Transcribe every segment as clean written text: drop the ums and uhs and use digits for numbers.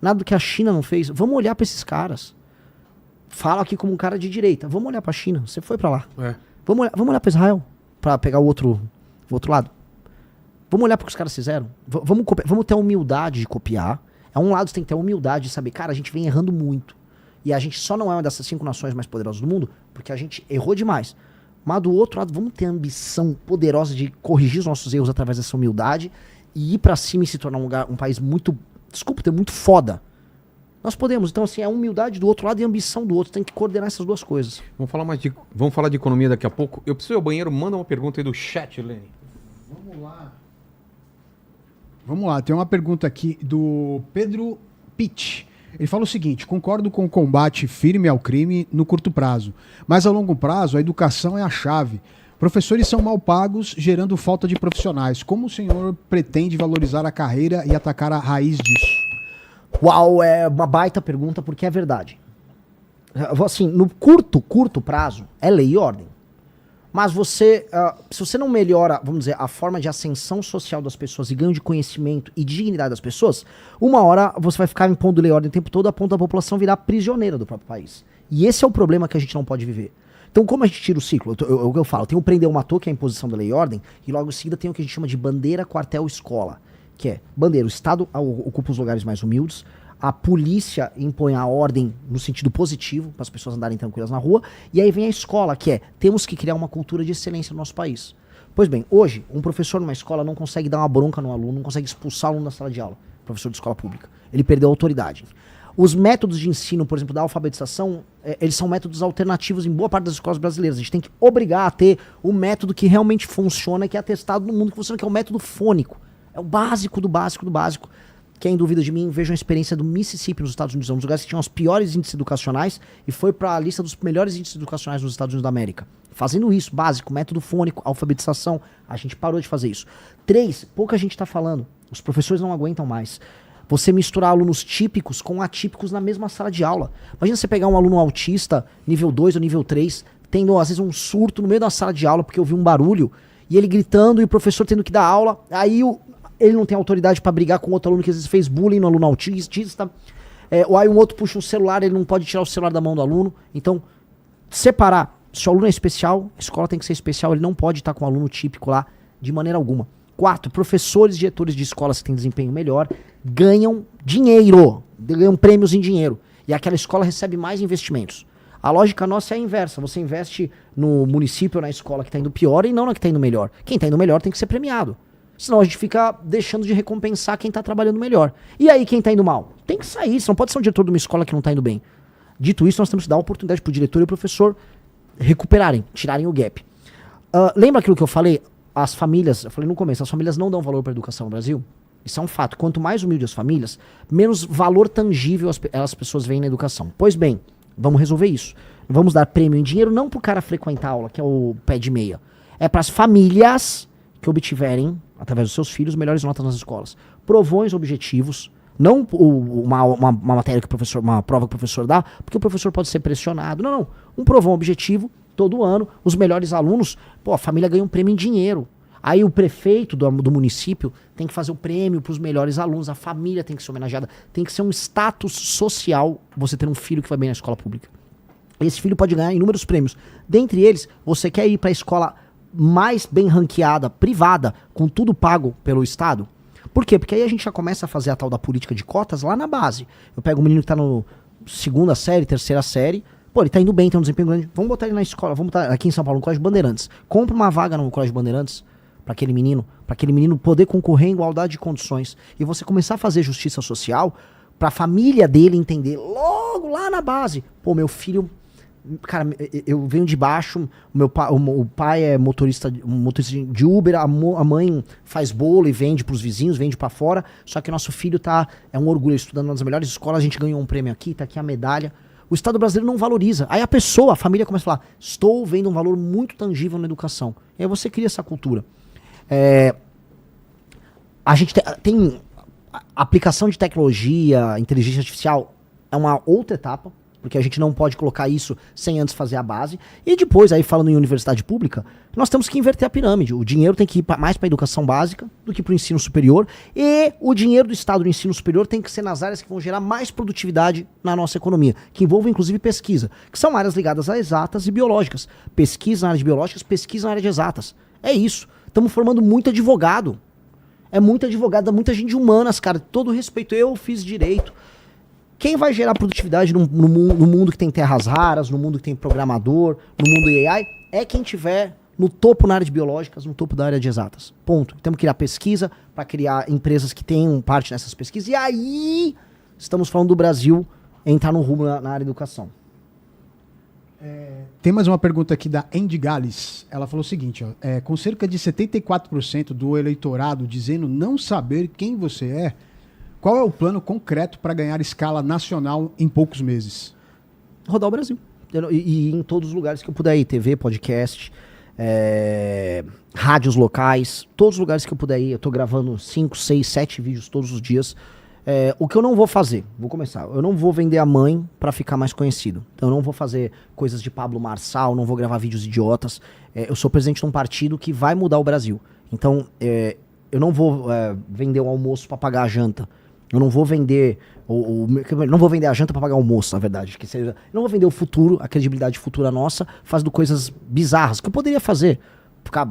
nada do que a China não fez. Vamos olhar para esses caras. Falo aqui como um cara de direita. Vamos olhar para a China. Você foi para lá. Vamos olhar para Israel, para pegar o outro lado. Vamos olhar para o que os caras fizeram. Vamos ter a humildade de copiar. Um lado você tem que ter a humildade de saber, cara, a gente vem errando muito. E a gente só não é uma dessas 5 nações mais poderosas do mundo porque a gente errou demais. Mas do outro lado, vamos ter a ambição poderosa de corrigir os nossos erros através dessa humildade e ir pra cima e se tornar um país muito, muito foda. Nós podemos. Então, assim, a humildade do outro lado e a ambição do outro. Tem que coordenar essas duas coisas. Vamos falar de economia daqui a pouco. Eu preciso ir ao banheiro. Manda uma pergunta aí do chat, Lene. Vamos lá. Tem uma pergunta aqui do Pedro Pitt. Ele fala o seguinte: concordo com o combate firme ao crime no curto prazo, mas a longo prazo a educação é a chave. Professores são mal pagos, gerando falta de profissionais. Como o senhor pretende valorizar a carreira e atacar a raiz disso? Uau, é uma baita pergunta, porque é verdade. Assim, no curto prazo, é lei e ordem. Mas se você não melhora, vamos dizer, a forma de ascensão social das pessoas e ganho de conhecimento e dignidade das pessoas, uma hora você vai ficar impondo lei e ordem o tempo todo, a ponto da população virar prisioneira do próprio país. E esse é o problema que a gente não pode viver. Então, como a gente tira o ciclo? Eu falo, tem o prender ou matou, que é a imposição da lei e ordem, e logo em seguida tem o que a gente chama de bandeira, quartel, escola. Que é, bandeira, o Estado ocupa os lugares mais humildes, a polícia impõe a ordem no sentido positivo, para as pessoas andarem tranquilas na rua, e aí vem a escola, que é, temos que criar uma cultura de excelência no nosso país. Pois bem, hoje, um professor numa escola não consegue dar uma bronca no aluno, não consegue expulsar o aluno da sala de aula, professor de escola pública. Ele perdeu a autoridade. Os métodos de ensino, por exemplo, da alfabetização, eles são métodos alternativos em boa parte das escolas brasileiras. A gente tem que obrigar a ter o método que realmente funciona, que é atestado no mundo que funciona, que é o método fônico. É o básico do básico do básico. Quem duvida de mim, vejam a experiência do Mississippi nos Estados Unidos, um dos lugares que tinham os piores índices educacionais e foi para a lista dos melhores índices educacionais nos Estados Unidos da América. Fazendo isso, básico, método fônico, alfabetização, a gente parou de fazer isso. 3, pouca gente está falando, os professores não aguentam mais. Você misturar alunos típicos com atípicos na mesma sala de aula. Imagina você pegar um aluno autista, nível 2 ou nível 3, tendo às vezes um surto no meio da sala de aula porque ouviu um barulho, e ele gritando e o professor tendo que dar aula, aí ele não tem autoridade para brigar com outro aluno que às vezes fez bullying no aluno autista, ou aí um outro puxa um celular, ele não pode tirar o celular da mão do aluno. Então, separar, se o aluno é especial, a escola tem que ser especial, ele não pode estar com o aluno típico lá de maneira alguma. 4, professores e diretores de escolas que têm desempenho melhor ganham dinheiro, ganham prêmios em dinheiro, e aquela escola recebe mais investimentos. A lógica nossa é a inversa, você investe no município ou na escola que está indo pior e não na que está indo melhor. Quem está indo melhor tem que ser premiado. Senão a gente fica deixando de recompensar quem está trabalhando melhor. E aí quem está indo mal? Tem que sair, você não pode ser um diretor de uma escola que não está indo bem. Dito isso, nós temos que dar a oportunidade para o diretor e o professor recuperarem, tirarem o gap. Lembra aquilo que eu falei? As famílias, eu falei no começo, as famílias não dão valor para a educação no Brasil? Isso é um fato. Quanto mais humilde as famílias, menos valor tangível as pessoas veem na educação. Pois bem, vamos resolver isso. Vamos dar prêmio em dinheiro não para o cara frequentar a aula, que é o pé de meia. É para as famílias que obtiverem, através dos seus filhos, melhores notas nas escolas. Provões objetivos, não uma matéria que o professor, uma prova que o professor dá, porque o professor pode ser pressionado. Não. Um provão objetivo, todo ano, os melhores alunos, a família ganha um prêmio em dinheiro. Aí o prefeito do município tem que fazer o prêmio para os melhores alunos, a família tem que ser homenageada, tem que ser um status social você ter um filho que vai bem na escola pública. Esse filho pode ganhar inúmeros prêmios. Dentre eles, você quer ir para a escola mais bem ranqueada, privada, com tudo pago pelo Estado? Por quê? Porque aí a gente já começa a fazer a tal da política de cotas lá na base. Eu pego um menino que tá no 2ª série, 3ª série, ele tá indo bem, tem um desempenho grande, vamos botar ele na escola, vamos botar aqui em São Paulo, no Colégio Bandeirantes. Compra uma vaga no Colégio Bandeirantes para aquele menino poder concorrer em igualdade de condições. E você começar a fazer justiça social para a família dele entender logo lá na base. Meu filho... Cara, eu venho de baixo, o pai é motorista de Uber, a mãe faz bolo e vende pros vizinhos, vende pra fora, só que nosso filho é um orgulho, estudando nas melhores escolas, a gente ganhou um prêmio aqui, tá aqui a medalha. O Estado brasileiro não valoriza. Aí a família começa a falar, estou vendo um valor muito tangível na educação. E aí você cria essa cultura. A gente tem aplicação de tecnologia, inteligência artificial, é uma outra etapa. porque a gente não pode colocar isso sem antes fazer a base. E depois, aí falando em universidade pública, nós temos que inverter a pirâmide. O dinheiro tem que ir mais para a educação básica do que para o ensino superior. E o dinheiro do Estado do ensino superior tem que ser nas áreas que vão gerar mais produtividade na nossa economia, que envolvam inclusive pesquisa, que são áreas ligadas a exatas e biológicas. Pesquisa na área de biológicas, pesquisa na área de exatas. É isso. Estamos formando muito advogado. É muito advogado, dá muita gente de humanas, cara. Todo respeito, eu fiz direito. Quem vai gerar produtividade no mundo que tem terras raras, no mundo que tem programador, no mundo AI, é quem tiver no topo na área de biológicas, no topo da área de exatas. Ponto. Temos que criar pesquisa para criar empresas que tenham parte nessas pesquisas. E aí, estamos falando do Brasil entrar no rumo na área de educação. Tem mais uma pergunta aqui da Andy Gales. Ela falou o seguinte, ó, com cerca de 74% do eleitorado dizendo não saber quem você é, qual é o plano concreto para ganhar escala nacional em poucos meses? Rodar o Brasil. E em todos os lugares que eu puder ir. TV, podcast, rádios locais, todos os lugares que eu puder ir. Eu tô gravando 5, 6, 7 vídeos todos os dias. O que eu não vou fazer, vou começar, eu não vou vender a mãe pra ficar mais conhecido. Então eu não vou fazer coisas de Pablo Marçal, não vou gravar vídeos idiotas. Eu sou presidente de um partido que vai mudar o Brasil. Então eu não vou vender o almoço pra pagar a janta. Eu não vou vender não vou vender a janta pra pagar o almoço, na verdade. Eu não vou vender o futuro, a credibilidade futura nossa, fazendo coisas bizarras, que eu poderia fazer. Ficar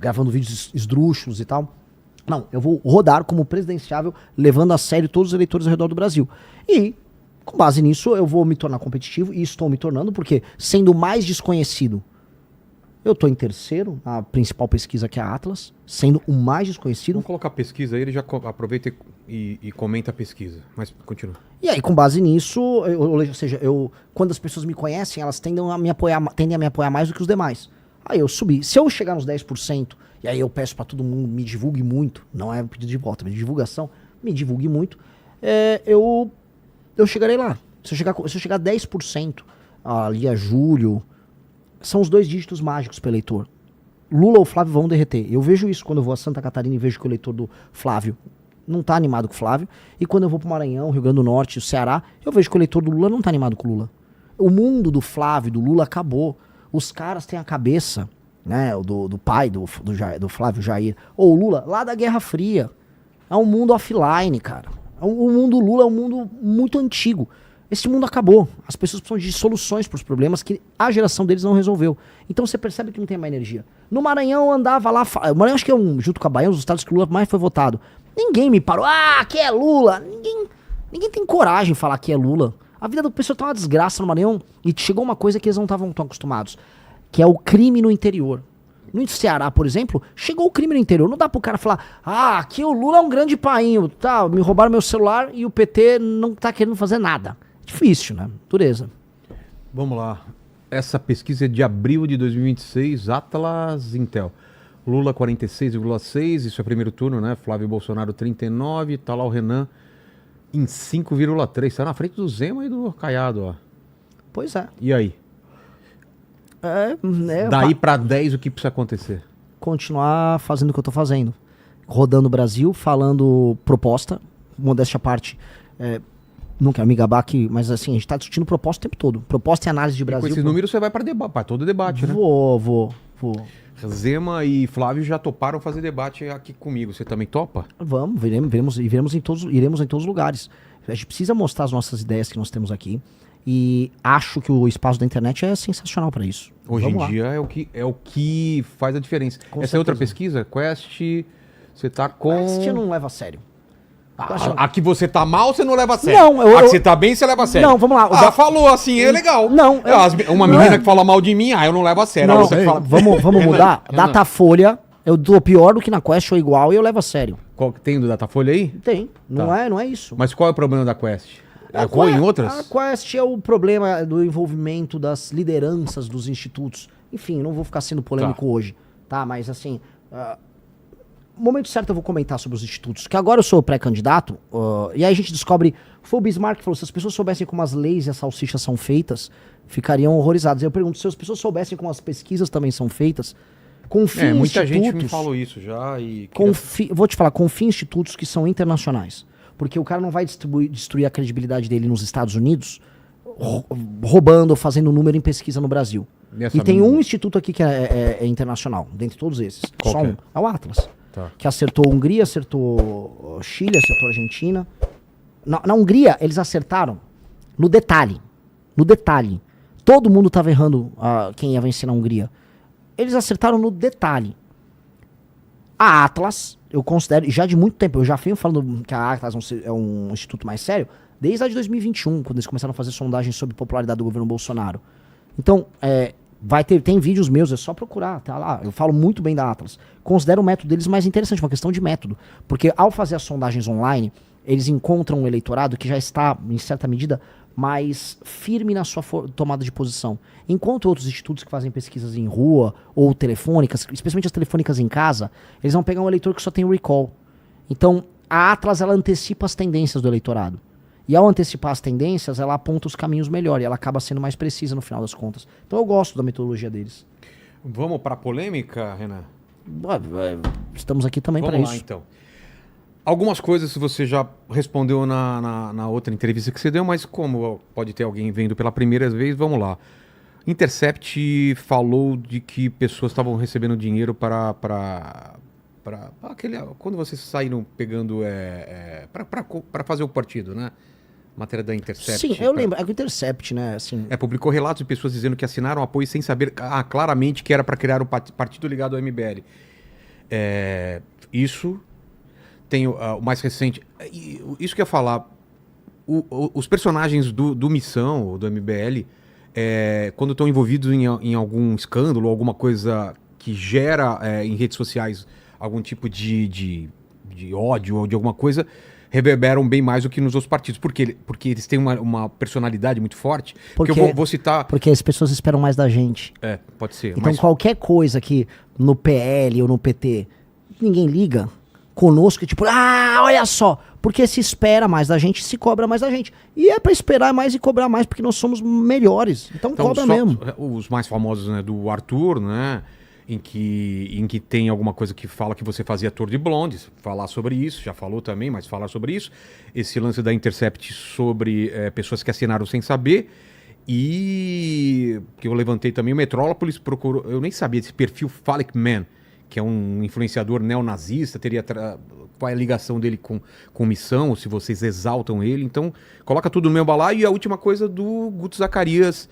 gravando vídeos esdrúxulos e tal. Não, eu vou rodar como presidenciável, levando a sério todos os eleitores ao redor do Brasil. E, com base nisso, eu vou me tornar competitivo, e estou me tornando, porque, sendo mais desconhecido, eu estou em terceiro, na principal pesquisa que é a Atlas, sendo o mais desconhecido. Vamos colocar a pesquisa aí, ele já aproveita e comenta a pesquisa. Mas continua. E aí, com base nisso, ou seja, quando as pessoas me conhecem, elas tendem a me apoiar mais do que os demais. Aí eu subi. Se eu chegar nos 10%, e aí eu peço pra todo mundo, me divulgue muito, não é pedido de voto, é de divulgação, me divulgue muito, eu chegarei lá. Se eu chegar a 10%, ali a julho, são os 2 dígitos mágicos para eleitor. Lula ou Flávio vão derreter. Eu vejo isso quando eu vou a Santa Catarina e vejo que o eleitor do Flávio não tá animado com o Flávio, e quando eu vou pro Maranhão, Rio Grande do Norte, o Ceará, eu vejo que o eleitor do Lula não tá animado com o Lula. O mundo do Flávio, do Lula, acabou. Os caras têm a cabeça, né, do pai do Flávio Jair, ou Lula, lá da Guerra Fria. É um mundo offline, cara. O mundo Lula é um mundo muito antigo. Esse mundo acabou. As pessoas precisam de soluções para os problemas que a geração deles não resolveu. Então você percebe que não tem mais energia. No Maranhão eu andava lá, o Maranhão acho que junto com a Bahia, um dos estados que o Lula mais foi votado. Ninguém me parou, que é Lula. Ninguém tem coragem de falar que é Lula. A vida do pessoal tá uma desgraça no Maranhão, e chegou uma coisa que eles não estavam tão acostumados, que é o crime no interior. No Ceará, por exemplo, chegou o crime no interior. Não dá pro cara falar, aqui o Lula é um grande painho, tá, me roubaram meu celular e o PT não tá querendo fazer nada. Difícil, né? Dureza. Vamos lá. Essa pesquisa é de abril de 2026, Atlas Intel. Lula 46,6, isso é primeiro turno, né? Flávio Bolsonaro 39, tá lá o Renan em 5,3. Tá na frente do Zema e do Caiado, ó. Pois é. E aí? Daí pra 10, o que precisa acontecer? Continuar fazendo o que eu tô fazendo. Rodando o Brasil, falando proposta, modéstia à parte. Não quero me gabar aqui, mas assim, a gente tá discutindo proposta o tempo todo. Proposta e análise de Brasil. Com esses números você vai pra debate, pra todo debate, né? Vou. Zema e Flávio já toparam fazer debate aqui comigo. Você também topa? Vamos, iremos em todos os lugares. A gente precisa mostrar as nossas ideias que nós temos aqui. E acho que o espaço da internet é sensacional para isso. Hoje em dia é o que faz a diferença. Essa é outra pesquisa? Quest, você tá com... Quest não leva a sério. A que você tá mal, você não leva a sério. Não, a que você tá bem, você leva a sério. Não, vamos lá. Já falou assim, é legal. Não. Uma menina que fala mal de mim, eu não levo a sério. Não, fala... Vamos mudar. Datafolha, eu dou pior do que na Quest ou igual e eu levo a sério. Tem do Datafolha aí? Tem. Não é isso. Mas qual é o problema da Quest? Em outras? A Quest é o problema do envolvimento das lideranças dos institutos. Enfim, não vou ficar sendo polêmico hoje, tá? Mas assim, no momento certo eu vou comentar sobre os institutos, que agora eu sou pré-candidato, e aí a gente descobre, foi o Bismarck que falou, se as pessoas soubessem como as leis e as salsichas são feitas, ficariam horrorizadas. Eu pergunto, se as pessoas soubessem como as pesquisas também são feitas, confie em muita institutos... gente me falou isso já e... Vou te falar, confie em institutos que são internacionais. Porque o cara não vai destruir a credibilidade dele nos Estados Unidos roubando ou fazendo número em pesquisa no Brasil. Essa E tem mesmo- um instituto aqui que é internacional, dentre todos esses. Qual Só que um. é? É o Atlas. Tá. Que acertou Hungria, acertou Chile, acertou Argentina. Na Hungria, eles acertaram no detalhe. No detalhe. Todo mundo estava errando quem ia vencer na Hungria. Eles acertaram no detalhe. A Atlas, eu considero, já de muito tempo, eu já venho falando que a Atlas é um instituto mais sério, desde lá de 2021, quando eles começaram a fazer sondagens sobre popularidade do governo Bolsonaro. Então, tem vídeos meus, é só procurar, tá lá. Eu falo muito bem da Atlas. Considero o método deles mais interessante, uma questão de método. Porque ao fazer as sondagens online, eles encontram um eleitorado que já está, em certa medida, mais firme na sua tomada de posição. Enquanto outros institutos que fazem pesquisas em rua ou telefônicas, especialmente as telefônicas em casa, eles vão pegar um eleitor que só tem recall. Então, a Atlas, ela antecipa as tendências do eleitorado. E ao antecipar as tendências, ela aponta os caminhos melhor e ela acaba sendo mais precisa no final das contas. Então eu gosto da metodologia deles. Vamos para polêmica, Renan? Estamos aqui também para Vamos lá, isso. então. Algumas coisas você já respondeu na outra entrevista que você deu, mas como pode ter alguém vendo pela primeira vez, vamos lá. Intercept falou de que pessoas estavam recebendo dinheiro para aquele, quando vocês saíram pegando para fazer o partido, né? Matéria da Intercept. Sim, eu lembro. É o Intercept, né? Assim, Publicou relatos de pessoas dizendo que assinaram apoio sem saber claramente que era para criar um partido ligado ao MBL. Isso tem o mais recente. Isso que eu ia falar. Os personagens do Missão, ou do MBL, quando estão envolvidos em algum escândalo, alguma coisa que gera em redes sociais algum tipo de ódio ou de alguma coisa, reverberam bem mais do que nos outros partidos. Porque eles têm uma personalidade muito forte. Porque eu vou citar... Porque as pessoas esperam mais da gente. Pode ser. Então qualquer coisa que no PL ou no PT ninguém liga, conosco, tipo, olha só, porque se espera mais da gente, se cobra mais da gente. E é pra esperar mais e cobrar mais, porque nós somos melhores. Então cobra mesmo. Os mais famosos, né, do Arthur, né, em que tem alguma coisa que fala que você fazia Tour de Blondes, falar sobre isso, já falou também, mas falar sobre isso. Esse lance da Intercept sobre pessoas que assinaram sem saber. E que eu levantei também, o Metrópolis procurou, eu nem sabia desse perfil Phallic Man, que é um influenciador neonazista, qual é a ligação dele com missão, ou se vocês exaltam ele. Então, coloca tudo no meu balaio. E a última coisa do Guto Zacarias,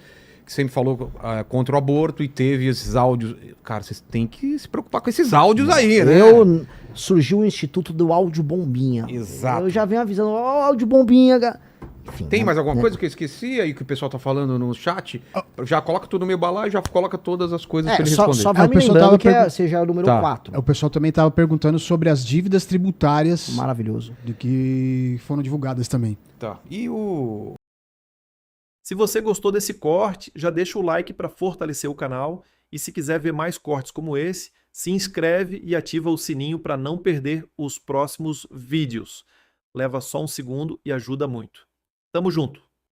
que sempre falou contra o aborto e teve esses áudios. Cara, vocês têm que se preocupar com esses áudios aí, né? Surgiu o Instituto do Áudio Bombinha. Exato. Eu já venho avisando, áudio bombinha, enfim, tem mais alguma coisa que eu esqueci aí que o pessoal tá falando no chat? Já coloca tudo no meu balaio, já coloca todas as coisas pra ele responder. Só vai me lembrando que seja o número 4. O pessoal também estava perguntando sobre as dívidas tributárias. Maravilhoso. Do que foram divulgadas também. Tá. Se você gostou desse corte, já deixa o like para fortalecer o canal. E se quiser ver mais cortes como esse, se inscreve e ativa o sininho para não perder os próximos vídeos. Leva só um segundo e ajuda muito. Tamo junto!